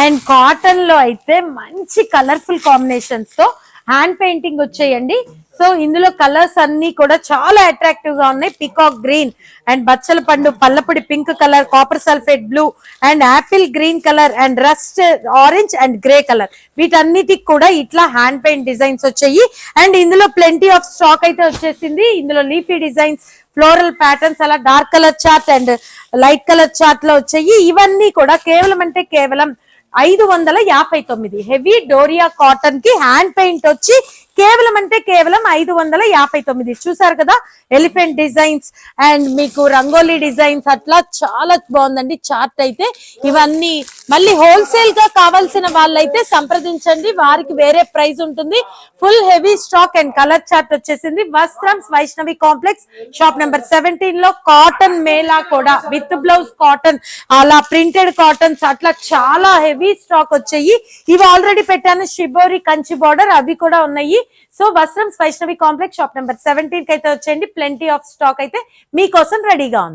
And cotton లో అయితే మంచి కలర్ఫుల్ కాంబినేషన్స్ తో హ్యాండ్ పెయింటింగ్ వచ్చేయండి. సో ఇందులో కలర్స్ అన్ని కూడా చాలా అట్రాక్టివ్ గా ఉన్నాయి. పికాక్ గ్రీన్ అండ్ బచ్చల పండు పల్లపుడి pink colour, copper sulphate blue and apple green colour and rust orange and grey colour, వీటన్నిటికి కూడా ఇట్లా హ్యాండ్ పెయింట్ డిజైన్స్ వచ్చాయి. అండ్ ఇందులో ప్లెంటీ ఆఫ్ స్టాక్ అయితే వచ్చేసింది. ఇందులో లీఫీ డిజైన్స్, ఫ్లోరల్ ప్యాటర్న్స్, అలా dark colour chart and light colour chart లో వచ్చాయి. ఇవన్నీ కూడా కేవలం అంటే కేవలం 559. హెవీ డోరియా కాటన్ కి హ్యాండ్ పెయింట్ వచ్చి కేవలం అంటే కేవలం 559. చూసారు కదా, ఎలిఫెంట్ డిజైన్స్ అండ్ మీకు రంగోలీ డిజైన్స్, అట్లా చాలా బాగుందండి చార్ట్ అయితే. ఇవన్నీ మళ్ళీ హోల్సేల్ గా కావాల్సిన వాళ్ళైతే సంప్రదించండి, వారికి వేరే ప్రైస్ ఉంటుంది. Full heavy stock and colour chart వచ్చేసింది. Vastrams Vaishnavi complex shop number 17 లో కాటన్ మేళా కూడా విత్ బ్లౌజ్ కాటన్, అలా ప్రింటెడ్ కాటన్స్, అట్లా చాలా హెవీ స్టాక్ వచ్చాయి. ఇవి ఆల్రెడీ పెట్టాను, షిబోరి కంచి బార్డర్, అవి కూడా ఉన్నాయి. So Vastrams Vaishnavi complex shop number 17 కి అయితే వచ్చేయండి. ప్లెంటీ ఆఫ్ స్టాక్ అయితే మీకోసం రెడీగా ఉంది.